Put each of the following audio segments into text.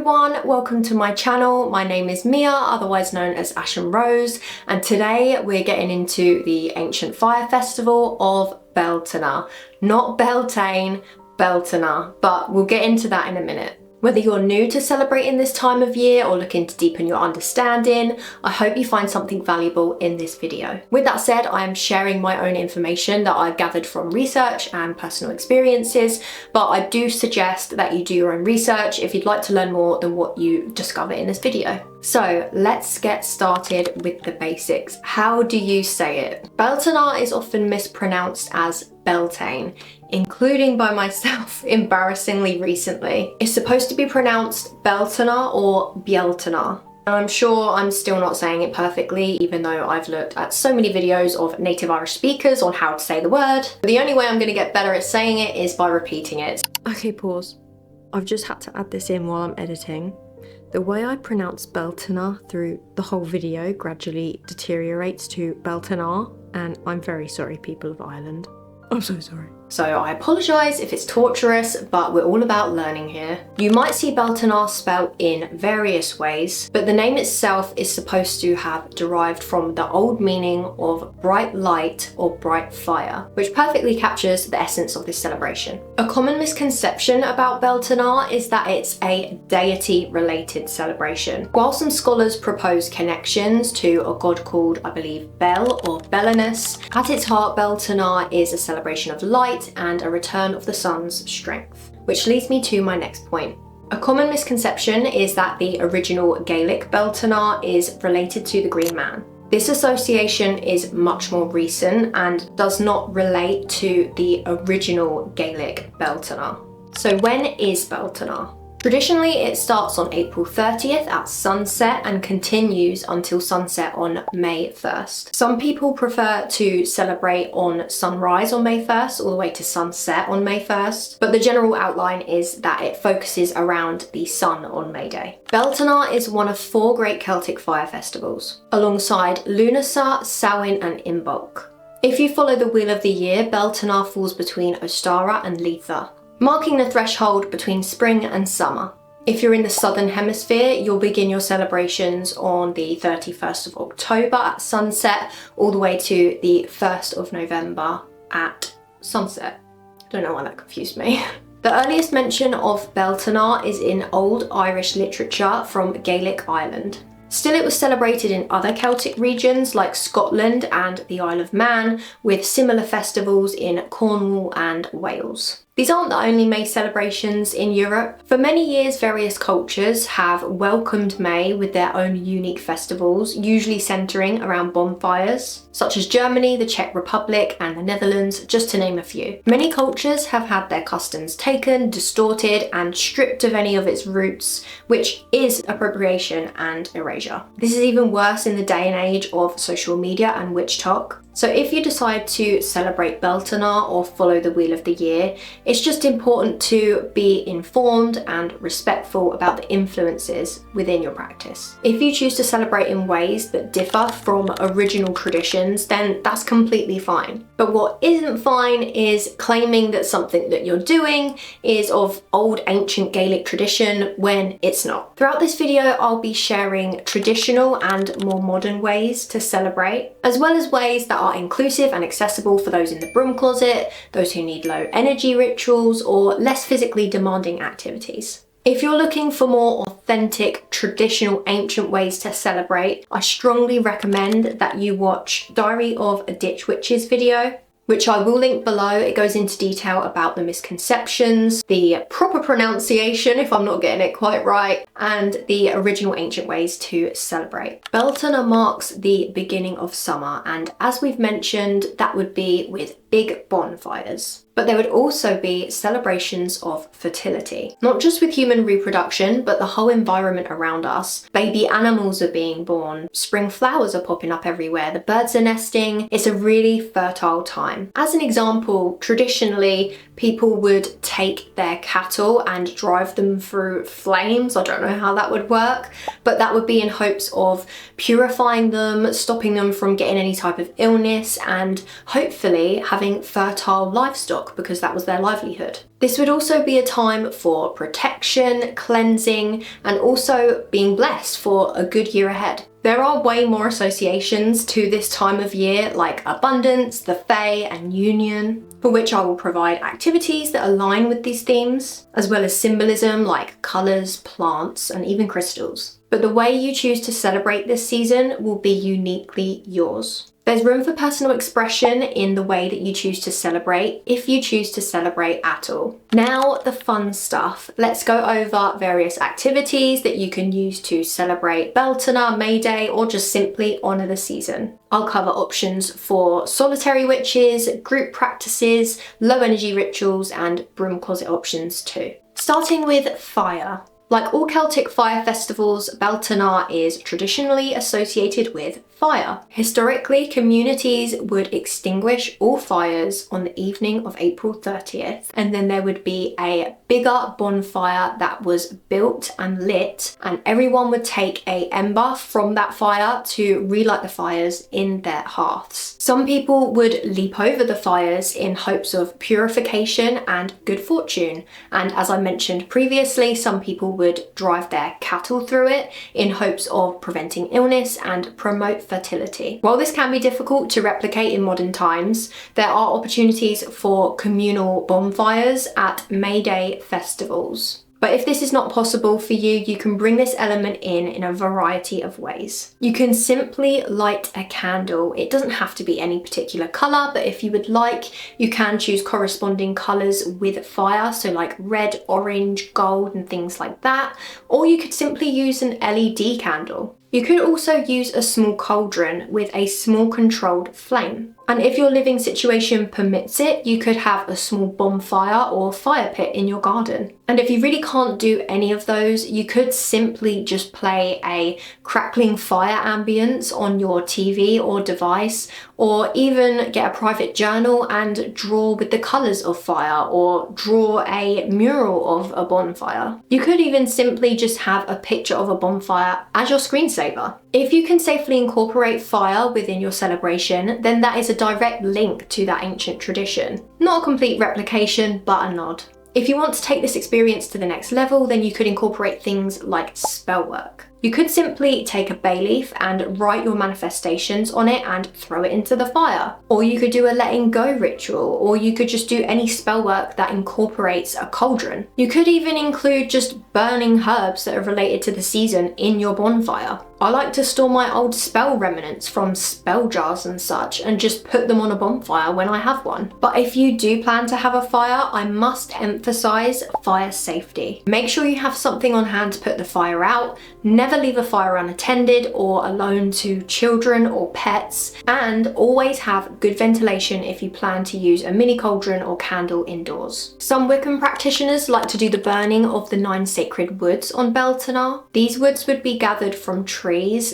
everyone, welcome to my channel. My name is Mia, otherwise known as Ashen Rose, and today we're getting into the ancient fire festival of Beltane. Not Beltane, Beltane, but we'll get into that in a minute. Whether you're new to celebrating this time of year or looking to deepen your understanding, I hope you find something valuable in this video. With that said, I am sharing my own information that I've gathered from research and personal experiences, but I do suggest that you do your own research if you'd like to learn more than what you discover in this video. So let's get started with the basics. How do you say it? Beltane is often mispronounced as Beltain, including by myself embarrassingly recently. It's supposed to be pronounced Beltane or Bealtain. I'm sure I'm still not saying it perfectly, even though I've looked at so many videos of native Irish speakers on how to say the word. The only way I'm going to get better at saying it is by repeating it. Okay, pause. I've just had to add this in while I'm editing. The way I pronounce Beltane through the whole video gradually deteriorates to Beltane, and I'm very sorry, people of Ireland. I'm so sorry. So I apologise if it's torturous, but we're all about learning here. You might see Beltane spelt in various ways, but the name itself is supposed to have derived from the old meaning of bright light or bright fire, which perfectly captures the essence of this celebration. A common misconception about Beltane is that it's a deity-related celebration. While some scholars propose connections to a god called, I believe, Bel or Belinus, at its heart, Beltane is a celebration of light and a return of the sun's strength. Which leads me to my next point. A common misconception is that the original Gaelic Beltane is related to the Green Man. This association is much more recent and does not relate to the original Gaelic Beltane. So when is Beltane? Traditionally, it starts on April 30th at sunset and continues until sunset on May 1st. Some people prefer to celebrate on sunrise on May 1st all the way to sunset on May 1st, but the general outline is that it focuses around the sun on May Day. Beltane is one of 4 great Celtic fire festivals, alongside Lunasa, Samhain and Imbolc. If you follow the wheel of the year, Beltane falls between Ostara and Litha, marking the threshold between spring and summer. If you're in the southern hemisphere, you'll begin your celebrations on the 31st of October at sunset, all the way to the 1st of November at sunset. Don't know why that confused me. The earliest mention of Beltane is in Old Irish literature from Gaelic Ireland. Still, it was celebrated in other Celtic regions like Scotland and the Isle of Man, with similar festivals in Cornwall and Wales. These aren't the only May celebrations in Europe. For many years, various cultures have welcomed May with their own unique festivals, usually centering around bonfires, such as Germany, the Czech Republic, and the Netherlands, just to name a few. Many cultures have had their customs taken, distorted, and stripped of any of its roots, which is appropriation and erasure. This is even worse in the day and age of social media and witch talk. So if you decide to celebrate Beltane or follow the wheel of the year, it's just important to be informed and respectful about the influences within your practice. If you choose to celebrate in ways that differ from original traditions, then that's completely fine. But what isn't fine is claiming that something that you're doing is of old ancient Gaelic tradition when it's not. Throughout this video, I'll be sharing traditional and more modern ways to celebrate, as well as ways that are inclusive and accessible for those in the broom closet, those who need low energy rituals, or less physically demanding activities. If you're looking for more authentic, traditional, ancient ways to celebrate, I strongly recommend that you watch Diary of a Ditch Witch's video, which I will link below. It goes into detail about the misconceptions, the proper pronunciation if I'm not getting it quite right, and the original ancient ways to celebrate. Beltane marks the beginning of summer, and as we've mentioned, that would be with big bonfires. But there would also be celebrations of fertility, not just with human reproduction, but the whole environment around us. Baby animals are being born, spring flowers are popping up everywhere, the birds are nesting. It's a really fertile time. As an example, traditionally, people would take their cattle and drive them through flames. I don't know how that would work, but that would be in hopes of purifying them, stopping them from getting any type of illness, and hopefully having having fertile livestock because that was their livelihood. This would also be a time for protection, cleansing, and also being blessed for a good year ahead. There are way more associations to this time of year, like abundance, the fae, and union, for which I will provide activities that align with these themes, as well as symbolism like colours, plants, and even crystals. But the way you choose to celebrate this season will be uniquely yours. There's room for personal expression in the way that you choose to celebrate, if you choose to celebrate at all. Now, the fun stuff. Let's go over various activities that you can use to celebrate Beltane, May Day, or just simply honour the season. I'll cover options for solitary witches, group practices, low energy rituals, and broom closet options too. Starting with fire. Like all Celtic fire festivals, Beltane is traditionally associated with fire. Historically, communities would extinguish all fires on the evening of April 30th, and then there would be a bigger bonfire that was built and lit, and everyone would take an ember from that fire to relight the fires in their hearths. Some people would leap over the fires in hopes of purification and good fortune, and as I mentioned previously, some people would drive their cattle through it in hopes of preventing illness and promote fertility. While this can be difficult to replicate in modern times, there are opportunities for communal bonfires at May Day festivals. But if this is not possible for you, you can bring this element in a variety of ways. You can simply light a candle. It doesn't have to be any particular colour, but if you would like, you can choose corresponding colours with fire, so like red, orange, gold, and things like that. Or you could simply use an LED candle. You could also use a small cauldron with a small controlled flame. And if your living situation permits it, you could have a small bonfire or fire pit in your garden. And if you really can't do any of those, you could simply just play a crackling fire ambience on your TV or device, or even get a private journal and draw with the colours of fire, or draw a mural of a bonfire. You could even simply just have a picture of a bonfire as your screensaver. If you can safely incorporate fire within your celebration, then that is a direct link to that ancient tradition. Not a complete replication, but a nod. If you want to take this experience to the next level, then you could incorporate things like spellwork. You could simply take a bay leaf and write your manifestations on it and throw it into the fire. Or you could do a letting go ritual, or you could just do any spell work that incorporates a cauldron. You could even include just burning herbs that are related to the season in your bonfire. I like to store my old spell remnants from spell jars and such and just put them on a bonfire when I have one. But if you do plan to have a fire, I must emphasize fire safety. Make sure you have something on hand to put the fire out. Never leave a fire unattended or alone to children or pets, and always have good ventilation if you plan to use a mini cauldron or candle indoors. Some Wiccan practitioners like to do the burning of the 9 sacred woods on Beltane. These woods would be gathered from trees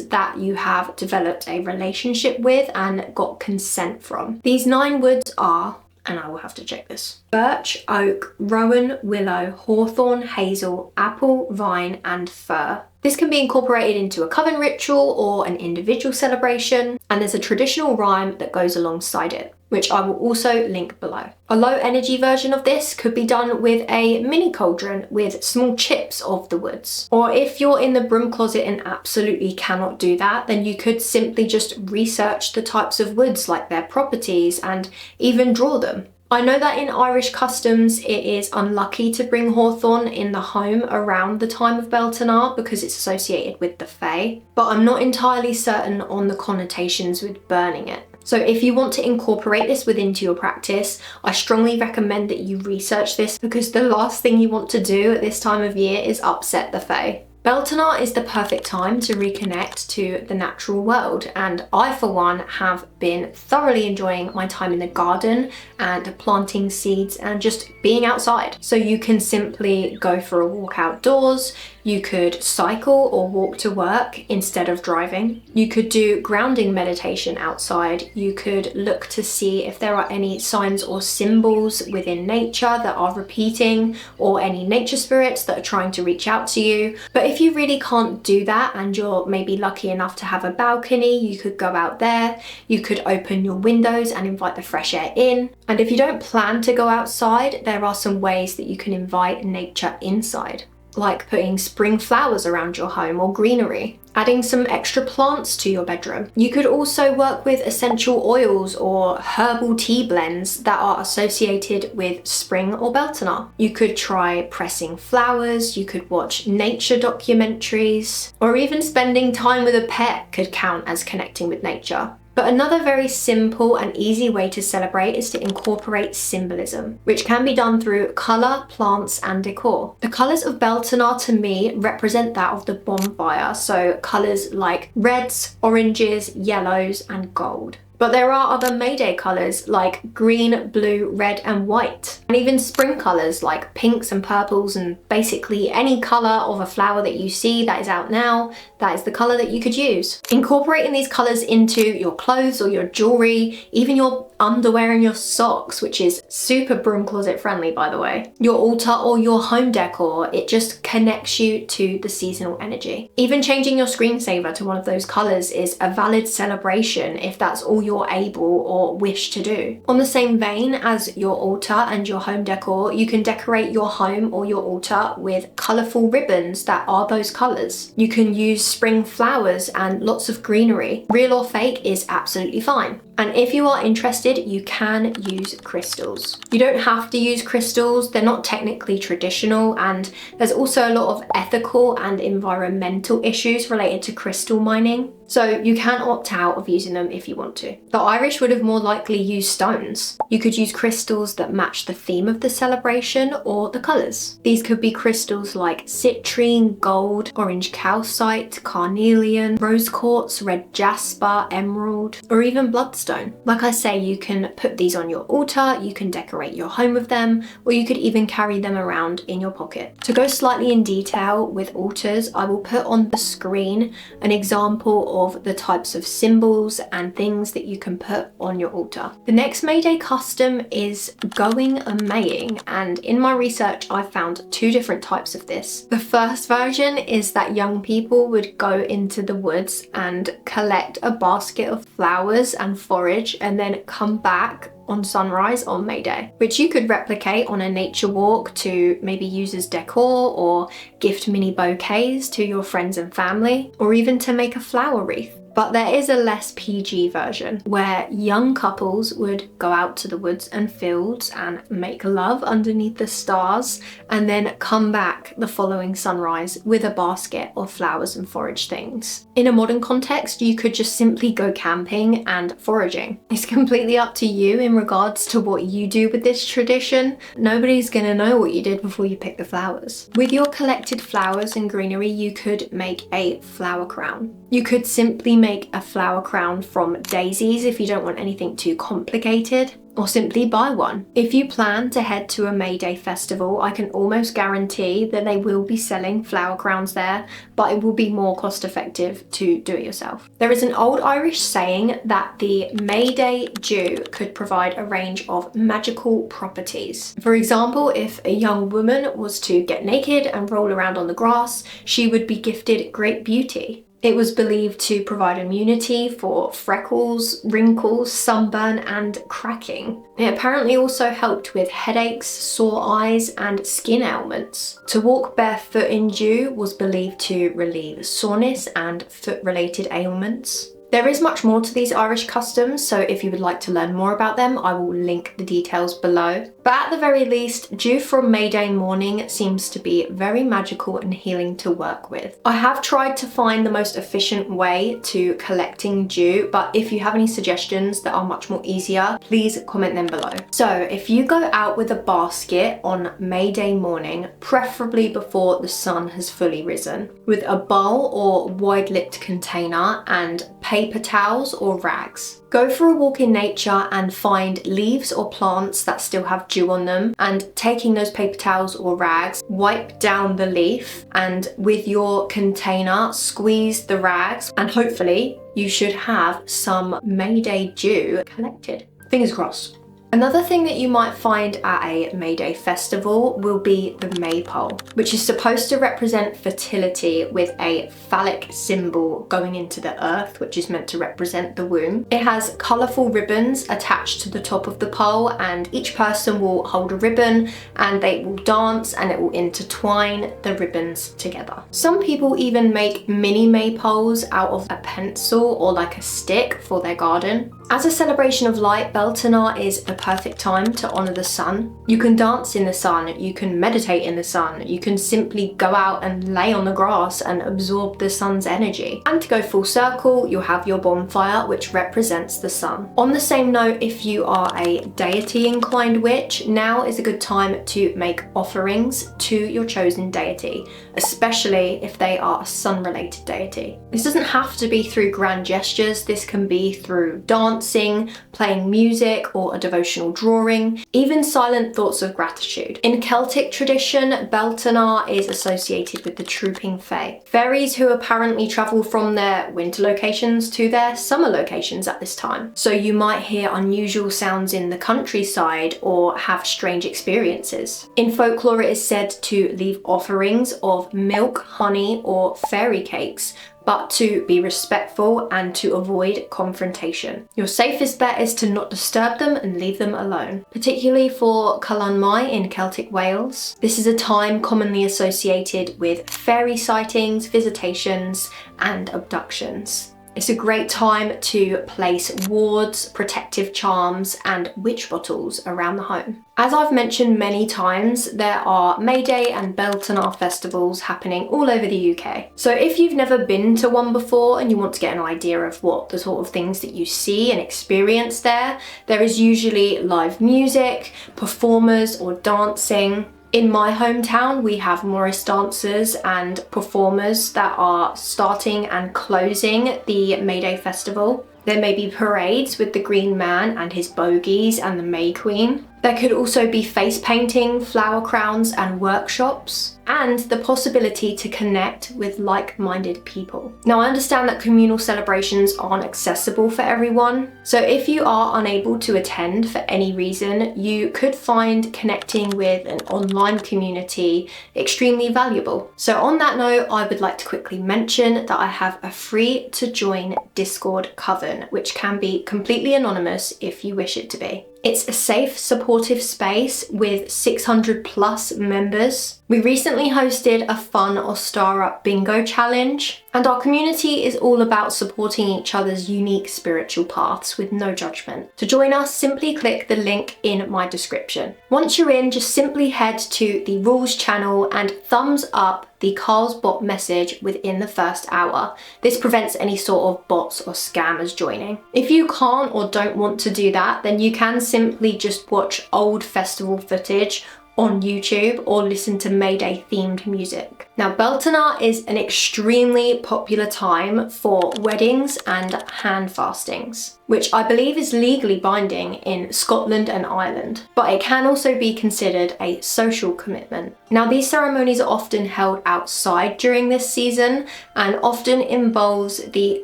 that you have developed a relationship with and got consent from. These 9 woods are, and I will have to check this, birch, oak, rowan, willow, hawthorn, hazel, apple, vine, and fir. This can be incorporated into a coven ritual or an individual celebration, and there's a traditional rhyme that goes alongside it, which I will also link below. A low energy version of this could be done with a mini cauldron with small chips of the woods. Or if you're in the broom closet and absolutely cannot do that, then you could simply just research the types of woods, like their properties, and even draw them. I know that in Irish customs it is unlucky to bring hawthorn in the home around the time of Beltane because it's associated with the fae, but I'm not entirely certain on the connotations with burning it. So if you want to incorporate this within your practice, I strongly recommend that you research this, because the last thing you want to do at this time of year is upset the fae. Beltane is the perfect time to reconnect to the natural world, and I for one have been thoroughly enjoying my time in the garden and planting seeds and just being outside. So you can simply go for a walk outdoors, you could cycle or walk to work instead of driving, you could do grounding meditation outside, you could look to see if there are any signs or symbols within nature that are repeating, or any nature spirits that are trying to reach out to you. But if if you really can't do that and you're maybe lucky enough to have a balcony, you could go out there, you could open your windows and invite the fresh air in. And if you don't plan to go outside, there are some ways that you can invite nature inside, like putting spring flowers around your home or greenery, adding some extra plants to your bedroom. You could also work with essential oils or herbal tea blends that are associated with spring or Beltane. You could try pressing flowers, you could watch nature documentaries, or even spending time with a pet could count as connecting with nature. But another very simple and easy way to celebrate is to incorporate symbolism, which can be done through colour, plants and decor. The colours of Beltane to me represent that of the bonfire, so colours like reds, oranges, yellows and gold. But there are other May Day colours like green, blue, red and white. And even spring colours like pinks and purples, and basically any colour of a flower that you see that is out now, that is the colour that you could use. Incorporating these colours into your clothes or your jewellery, even your underwear and your socks, which is super broom closet friendly by the way, your altar or your home decor, it just connects you to the seasonal energy. Even changing your screensaver to one of those colours is a valid celebration if that's all you're able or wish to do. On the same vein as your altar and your home decor, you can decorate your home or your altar with colourful ribbons that are those colours. You can use spring flowers and lots of greenery. Real or fake is absolutely fine. And if you are interested, you can use crystals. You don't have to use crystals, they're not technically traditional, and there's also a lot of ethical and environmental issues related to crystal mining. So you can opt out of using them if you want to. The Irish would have more likely used stones. You could use crystals that match the theme of the celebration or the colours. These could be crystals like citrine, gold, orange calcite, carnelian, rose quartz, red jasper, emerald, or even bloodstone. Like I say, you can put these on your altar, you can decorate your home with them, or you could even carry them around in your pocket. To go slightly in detail with altars, I will put on the screen an example of the types of symbols and things that you can put on your altar. The next May Day custom is going a-maying, and in my research I found two different types of this. The first version is that young people would go into the woods and collect a basket of flowers and forage and then come back on sunrise on May Day, which you could replicate on a nature walk to maybe use as decor or gift mini bouquets to your friends and family, or even to make a flower wreath. But there is a less PG version where young couples would go out to the woods and fields and make love underneath the stars and then come back the following sunrise with a basket of flowers and forage things. In a modern context, you could just simply go camping and foraging. It's completely up to you in regards to what you do with this tradition. Nobody's gonna know what you did before you pick the flowers. With your collected flowers and greenery, you could make a flower crown. You could simply make a flower crown from daisies if you don't want anything too complicated, or simply buy one. If you plan to head to a May Day festival, I can almost guarantee that they will be selling flower crowns there, but it will be more cost effective to do it yourself. There is an old Irish saying that the May Day dew could provide a range of magical properties. For example, if a young woman was to get naked and roll around on the grass, she would be gifted great beauty. It was believed to provide immunity for freckles, wrinkles, sunburn and cracking. It apparently also helped with headaches, sore eyes and skin ailments. To walk barefoot in dew was believed to relieve soreness and foot-related ailments. There is much more to these Irish customs, so if you would like to learn more about them, I will link the details below. But at the very least, dew from May Day morning seems to be very magical and healing to work with. I have tried to find the most efficient way to collecting dew, but if you have any suggestions that are much more easier, please comment them below. So if you go out with a basket on May Day morning, preferably before the sun has fully risen, with a bowl or wide-lipped container and paper towels or rags. Go for a walk in nature and find leaves or plants that still have dew on them, and taking those paper towels or rags, wipe down the leaf and with your container squeeze the rags, and hopefully you should have some May Day dew collected. Fingers crossed. Another thing that you might find at a May Day festival will be the Maypole, which is supposed to represent fertility with a phallic symbol going into the earth, which is meant to represent the womb. It has colourful ribbons attached to the top of the pole, and each person will hold a ribbon and they will dance and it will intertwine the ribbons together. Some people even make mini Maypoles out of a pencil or like a stick for their garden. As a celebration of light, Beltane is the perfect time to honour the sun. You can dance in the sun, you can meditate in the sun, you can simply go out and lay on the grass and absorb the sun's energy. And to go full circle, you'll have your bonfire, which represents the sun. On the same note, if you are a deity inclined witch, now is a good time to make offerings to your chosen deity, especially if they are a sun related deity. This doesn't have to be through grand gestures, this can be through dancing, playing music, or a devotional drawing, even silent thoughts of gratitude. In Celtic tradition, Beltane is associated with the trooping fae, fairies who apparently travel from their winter locations to their summer locations at this time. So you might hear unusual sounds in the countryside or have strange experiences. In folklore, it is said to leave offerings of milk, honey, or fairy cakes, but to be respectful and to avoid confrontation. Your safest bet is to not disturb them and leave them alone, particularly for Calan Mai in Celtic Wales. This is a time commonly associated with fairy sightings, visitations, and abductions. It's a great time to place wards, protective charms, and witch bottles around the home. As I've mentioned many times, there are May Day and Beltane festivals happening all over the UK. So if you've never been to one before and you want to get an idea of what the sort of things that you see and experience there is usually live music, performers or dancing. In my hometown, we have Morris dancers and performers that are starting and closing the May Day festival. There may be parades with the Green Man and his bogies and the May Queen. There could also be face painting, flower crowns and workshops, and the possibility to connect with like-minded people. Now, I understand that communal celebrations aren't accessible for everyone, so if you are unable to attend for any reason, you could find connecting with an online community extremely valuable. So on that note, I would like to quickly mention that I have a free to join Discord coven, which can be completely anonymous if you wish it to be. It's a safe, supportive space with 600 plus members. We recently hosted a fun Ostara bingo challenge, and our community is all about supporting each other's unique spiritual paths with no judgment. To join us, simply click the link in my description. Once you're in, just simply head to the rules channel and thumbs up the Carl's bot message within the first hour. This prevents any sort of bots or scammers joining. If you can't or don't want to do that, then you can simply just watch old festival footage on YouTube or listen to May Day themed music. Now, Beltane is an extremely popular time for weddings and handfastings, which I believe is legally binding in Scotland and Ireland, but it can also be considered a social commitment. Now, these ceremonies are often held outside during this season and often involves the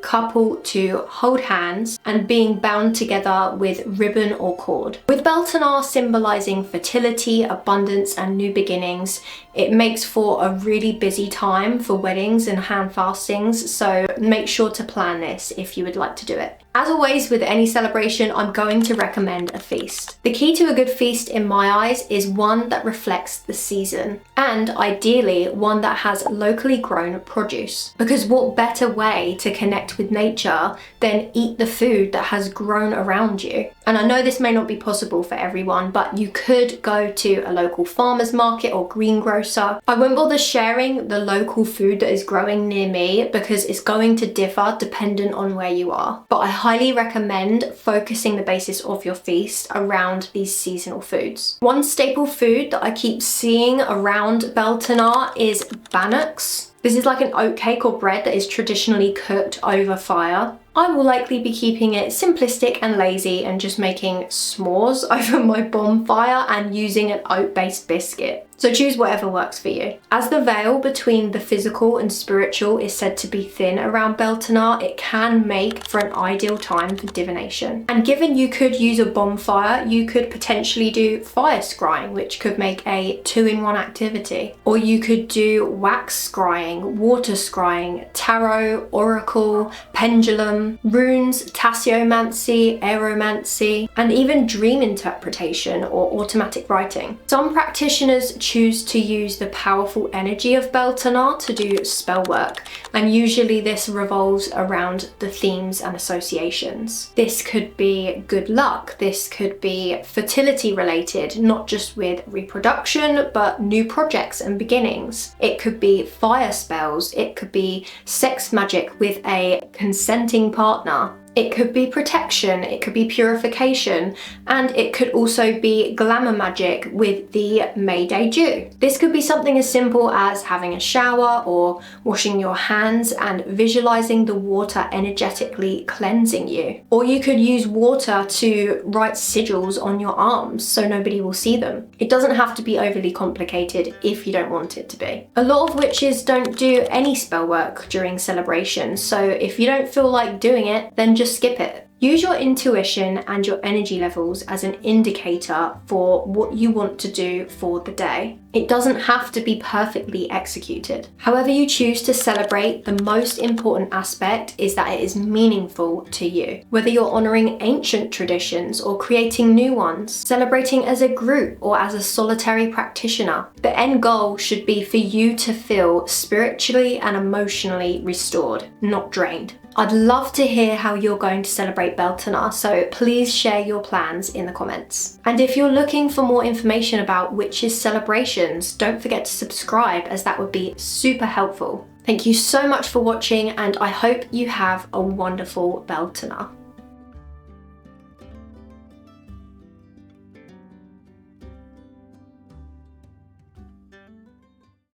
couple to hold hands and being bound together with ribbon or cord. With Beltane symbolising fertility, abundance and new beginnings, it makes for a really busy time for weddings and handfastings, so make sure to plan this if you would like to do it. As always with any celebration, I'm going to recommend a feast. The key to a good feast in my eyes is one that reflects the season, and ideally one that has locally grown produce. Because what better way to connect with nature than eat the food that has grown around you? And I know this may not be possible for everyone, but you could go to a local farmer's market or greengrocer. I won't bother sharing the local food that is growing near me because it's going to differ dependent on where you are. But I highly recommend focusing the basis of your feast around these seasonal foods. One staple food that I keep seeing around Beltane is bannocks. This is like an oat cake or bread that is traditionally cooked over fire. I will likely be keeping it simplistic and lazy and just making s'mores over my bonfire and using an oat-based biscuit. So choose whatever works for you. As the veil between the physical and spiritual is said to be thin around Beltane, it can make for an ideal time for divination. And given you could use a bonfire, you could potentially do fire scrying, which could make a 2-in-1 activity. Or you could do wax scrying, water scrying, tarot, oracle, pendulum, runes, tasseomancy, aeromancy, and even dream interpretation or automatic writing. Some practitioners choose to use the powerful energy of Beltane to do spell work, and usually this revolves around the themes and associations. This could be good luck, this could be fertility related, not just with reproduction, but new projects and beginnings. It could be fire spells, it could be sex magic with a consenting partner. It could be protection, it could be purification, and it could also be glamour magic with the Mayday Dew. This could be something as simple as having a shower or washing your hands and visualizing the water energetically cleansing you. Or you could use water to write sigils on your arms so nobody will see them. It doesn't have to be overly complicated if you don't want it to be. A lot of witches don't do any spell work during celebrations, so if you don't feel like doing it, then just skip it. Use your intuition and your energy levels as an indicator for what you want to do for the day. It doesn't have to be perfectly executed. However you choose to celebrate, the most important aspect is that it is meaningful to you. Whether you're honoring ancient traditions or creating new ones, celebrating as a group or as a solitary practitioner, the end goal should be for you to feel spiritually and emotionally restored, not drained. I'd love to hear how you're going to celebrate Beltane, so please share your plans in the comments. And if you're looking for more information about witches' celebrations, don't forget to subscribe, as that would be super helpful. Thank you so much for watching, and I hope you have a wonderful Beltane.